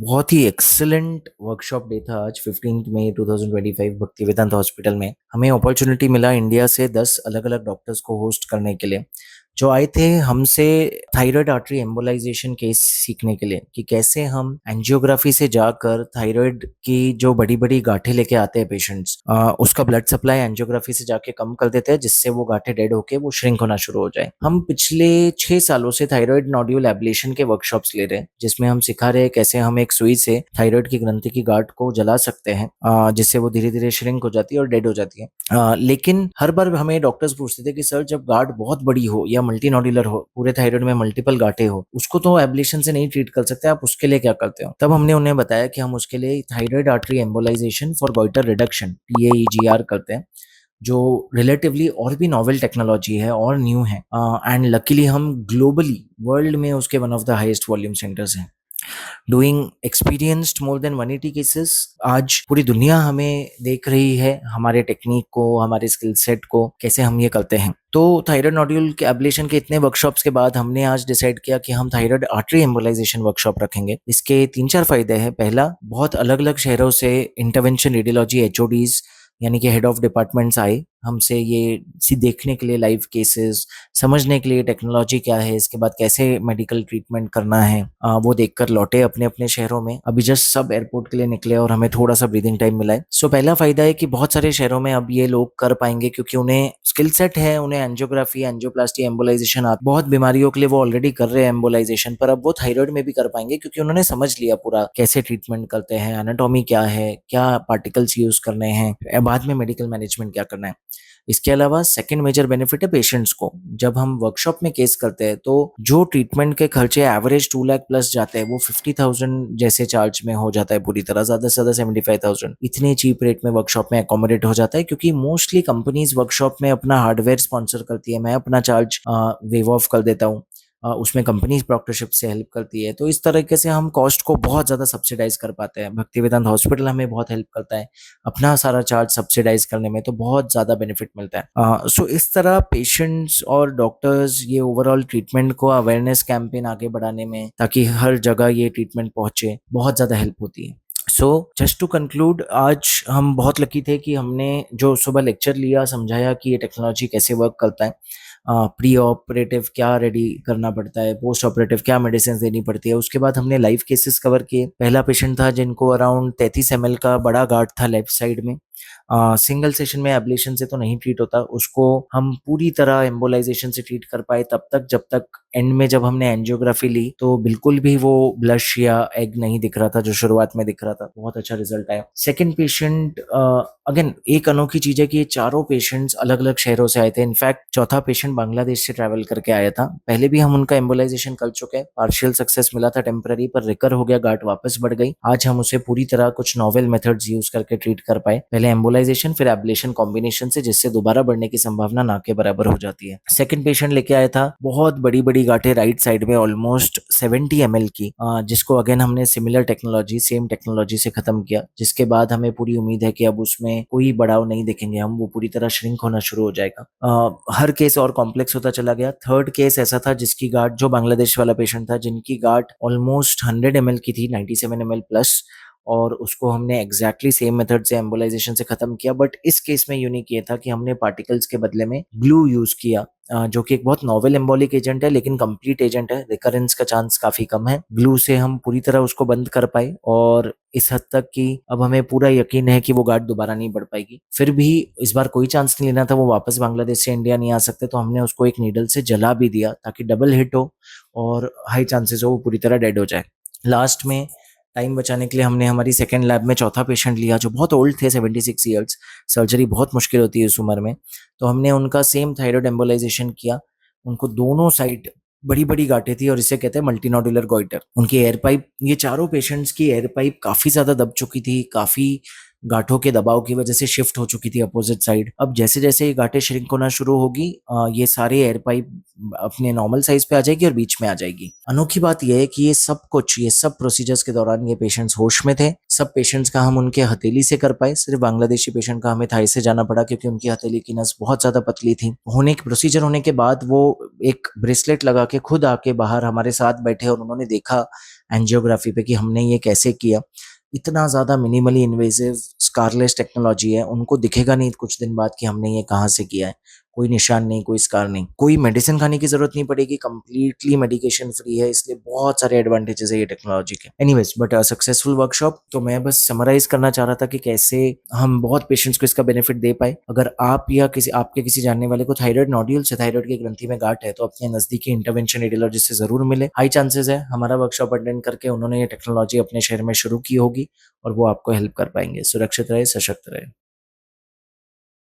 बहुत ही excellent workshop day था आज 15 मई 2025 भक्ति वेदांत हॉस्पिटल में। हमें अपॉर्चुनिटी मिला इंडिया से 10 अलग अलग डॉक्टर्स को होस्ट करने के लिए, जो आए थे हमसे थायराइड आर्टरी एम्बोलाइजेशन केस सीखने के लिए कि कैसे हम एंजियोग्राफी से जाकर थायराइड की जो बड़ी बड़ी गांठें लेके आते हैं पेशेंट्स, उसका ब्लड सप्लाई एंजियोग्राफी से जाके कम कर देते हैं, जिससे वो गांठें डेड होके वो श्रिंक होना शुरू हो जाए। हम पिछले 6 सालों से थायराइड नोड्यूल एब्लेशन के वर्कशॉप्स ले रहे हैं, जिसमें हम सिखा रहे हैं कैसे हम एक सुई से थायराइड की ग्रंथि की गांठ को जला सकते हैं, जिससे वो धीरे धीरे श्रिंक हो जाती है और डेड हो जाती है। लेकिन हर बार हमें डॉक्टर्स पूछते थे कि सर, जब गांठ बहुत बड़ी हो या मल्टी नोडुलर हो, पूरे थायराइड में मल्टीपल गांठें हो, उसको तो एब्लेशन से नहीं ट्रीट कर सकते, आप उसके लिए क्या करते हो? तब हमने उन्हें बताया कि हम उसके लिए thyroid artery embolisation for goitre reduction TAEGR करते हैं, जो रिलेटिवली और भी नॉवेल टेक्नोलॉजी है और न्यू है। एंड लकीली हम ग्लोबली वर्ल्ड में उसके one of the highest volume centers हैं, doing experienced more than 180 cases. आज पूरी दुनिया हमें देख रही है, हमारे टेक्निक को, हमारे स्किल सेट को, कैसे हम ये करते हैं। तो थायराइड नोड्यूल के एब्लेशन के इतने वर्कशॉप्स के बाद हमने आज डिसाइड किया कि हम थायराइड आर्टरी एम्बोलाइजेशन वर्कशॉप रखेंगे। इसके 3-4 फायदे हैं। पहला, बहुत अलग अलग शहरों से इंटरवेंशन रेडियोलॉजी HODs यानी कि हेड ऑफ डिपार्टमेंट्स आए हमसे ये देखने के लिए लाइव केसेस, समझने के लिए टेक्नोलॉजी क्या है, इसके बाद कैसे मेडिकल ट्रीटमेंट करना है। वो देखकर लौटे अपने अपने शहरों में। अभी जस्ट सब एयरपोर्ट के लिए निकले और हमें थोड़ा सा ब्रीदिंग टाइम मिला है। सो पहला फायदा है कि बहुत सारे शहरों में अब ये लोग कर पाएंगे, क्योंकि उन्हें स्किल सेट है, उन्हें एंजियोग्राफी, एंजियोप्लास्टी, एम्बोलाइजेशन, बहुत बीमारियों के लिए वो ऑलरेडी कर रहे हैं एम्बोलाइजेशन, पर अब वो थायराइड में भी कर पाएंगे, क्योंकि उन्होंने समझ लिया पूरा कैसे ट्रीटमेंट करते हैं, एनाटॉमी क्या है, क्या पार्टिकल्स यूज करने हैं, बाद में मेडिकल मैनेजमेंट क्या करना है। इसके अलावा सेकंड मेजर बेनिफिट है पेशेंट्स को। जब हम वर्कशॉप में केस करते हैं तो जो ट्रीटमेंट के खर्चे एवरेज 2 लाख प्लस जाते हैं, वो 50,000 जैसे चार्ज में हो जाता है पूरी तरह, ज्यादा से ज्यादा 75,000। इतने चीप रेट में वर्कशॉप में अकोमोडेट हो जाता है, क्योंकि मोस्टली कंपनीज वर्कशॉप में अपना हार्डवेयर स्पॉन्सर करती है। मैं अपना चार्ज वेव ऑफ कर देता हूँ, उसमें कंपनीज प्रॉक्टरशिप से हेल्प करती है। तो इस तरीके से हम कॉस्ट को बहुत ज़्यादा सब्सिडाइज कर पाते हैं। भक्ति वेदांत हॉस्पिटल हमें बहुत हेल्प करता है अपना सारा चार्ज सब्सिडाइज करने में, तो बहुत ज़्यादा बेनिफिट मिलता है। सो इस तरह पेशेंट्स और डॉक्टर्स ये ओवरऑल ट्रीटमेंट को अवेयरनेस कैंपेन आगे बढ़ाने में, ताकि हर जगह ये ट्रीटमेंट पहुंचे, बहुत ज़्यादा हेल्प होती है। सो जस्ट टू कंक्लूड, आज हम बहुत लकी थे कि हमने जो सुबह लेक्चर लिया, समझाया कि ये टेक्नोलॉजी कैसे वर्क करता है, प्री ऑपरेटिव क्या रेडी करना पड़ता है, पोस्ट ऑपरेटिव क्या मेडिसिन देनी पड़ती है। उसके बाद हमने लाइव केसेस कवर किए। पहला पेशेंट था जिनको अराउंड 33 ml का बड़ा गार्ड था लेफ्ट साइड में। सिंगल सेशन में एब्लेशन से तो नहीं ट्रीट होता, उसको हम पूरी तरह एम्बोलाइजेशन से ट्रीट कर पाए तब तक जब तक एंड में जब हमने एंजियोग्राफी ली तो बिल्कुल भी वो ब्लश या एग नहीं दिख रहा था जो शुरुआत में दिख रहा था। बहुत अच्छा रिजल्ट आया। सेकंड पेशेंट, अगेन एक अनोखी चीज है कि ये चारों पेशेंट्स अलग अलग शहरों से आए थे। इनफैक्ट चौथा पेशेंट बांग्लादेश से ट्रैवल करके आया था। पहले भी हम उनका एम्बोलाइजेशन कर चुके हैं, पार्शियल सक्सेस मिला था टेम्पररी, पर रिकर हो गया, गार्ड वापस बढ़ गई। आज हम उसे पूरी तरह कुछ नॉवेल मेथड्स यूज करके ट्रीट कर पाए, पहले एम्बोलाइजेशन फिर एब्लेशन कॉम्बिनेशन से, जिससे दोबारा बढ़ने की संभावना ना के बराबर हो जाती है। सेकंड पेशेंट लेके आया था बहुत बड़ी बड़ी गांठें राइट साइड में, ऑलमोस्ट 70 ml की, जिसको अगेन हमने सिमिलर टेक्नोलॉजी, सेम टेक्नोलॉजी से खत्म किया, जिसके बाद हमें पूरी उम्मीद है कि अब उसमें कोई बढ़ाव नहीं देखेंगे हम, वो पूरी तरह श्रिंक होना शुरू हो जाएगा। हर केस और कॉम्प्लेक्स होता चला गया। थर्ड केस ऐसा था जिसकी गांठ, जो बांग्लादेश वाला पेशेंट था, जिनकी गांठ ऑलमोस्ट 100 ml की थी, 97 ml प्लस, और उसको हमने एग्जैक्टली सेम मेथड से एम्बोलाइजेशन से खत्म किया। बट इस केस में यूनिक ये था कि हमने पार्टिकल्स के बदले में ग्लू यूज किया, जो कि एक बहुत नॉवेल एम्बोलिक एजेंट है, लेकिन कंप्लीट एजेंट है, रिकरेंस का चांस काफी कम है। ग्लू से हम पूरी तरह उसको बंद कर पाए, और इस हद तक कि अब हमें पूरा यकीन है कि वो गार्ड दोबारा नहीं बढ़ पाएगी। फिर भी इस बार कोई चांस नहीं लेना था, वो वापस बांग्लादेश से इंडिया नहीं आ सकते, तो हमने उसको एक नीडल से जला भी दिया ताकि डबल हिट हो और हाई चांसेस हो वो पूरी तरह डेड हो जाए। लास्ट में टाइम बचाने के लिए हमने हमारी सेकेंड लैब में चौथा पेशेंट लिया, जो बहुत ओल्ड थे, 76 ईयर्स। सर्जरी बहुत मुश्किल होती है इस उम्र में, तो हमने उनका सेम थायराइड एम्बोलाइजेशन किया। उनको दोनों साइड बड़ी बड़ी गांठें थी और इसे कहते हैं मल्टीनोडुलर गॉइटर। उनकी एयर पाइप, ये चारों पेशेंट्स की एयर पाइप काफी ज्यादा दब चुकी थी, काफी गांठों के दबाव की वजह से शिफ्ट हो चुकी थी अपोजिट साइड। अब जैसे जैसे ये गांठें श्रिंक होना शुरू होगी, ये सारे एयर पाइप अपने नॉर्मल साइज पे आ जाएगी और बीच में आ जाएगी। अनोखी बात यह है कि ये सब प्रोसीजर्स के दौरान ये पेशेंट्स होश में थे। सब पेशेंट्स का हम उनके हथेली से कर पाए, सिर्फ बांग्लादेशी पेशेंट का हमें थाई से जाना पड़ा क्योंकि उनकी हथेली की नस बहुत ज्यादा पतली थी। प्रोसीजर होने के बाद वो एक ब्रेसलेट लगा के खुद आके बाहर हमारे साथ बैठे और उन्होंने देखा एंजियोग्राफी पे कि हमने ये कैसे किया। इतना ज्यादा मिनिमली इन्वेजिव स्कारलेस टेक्नोलॉजी है, उनको दिखेगा नहीं कुछ दिन बाद कि हमने ये कहाँ से किया है। कोई निशान नहीं, कोई स्कार नहीं, कोई मेडिसिन खाने की जरूरत नहीं पड़ेगी, कंप्लीटली मेडिकेशन फ्री है, इसलिए बहुत सारे एडवांटेजेस है ये टेक्नोलॉजी के। Anyways, but successful workshop. तो मैं बस समराइज करना चाह रहा था कि कैसे हम बहुत पेशेंट्स को इसका बेनिफिट दे पाए। अगर आप या आपके किसी जानने वाले को थायराइड नोड्यूल से, थायराइड की ग्रंथि में गांठ है, तो अपने नजदीकी इंटरवेंशन रेडियोलॉजिस्ट से जरूर मिले। हाई चांसेस है हमारा वर्कशॉप अटेंड करके उन्होंने ये टेक्नोलॉजी अपने शहर में शुरू की होगी और वो आपको हेल्प कर पाएंगे। सुरक्षित रहे, सशक्त रहे।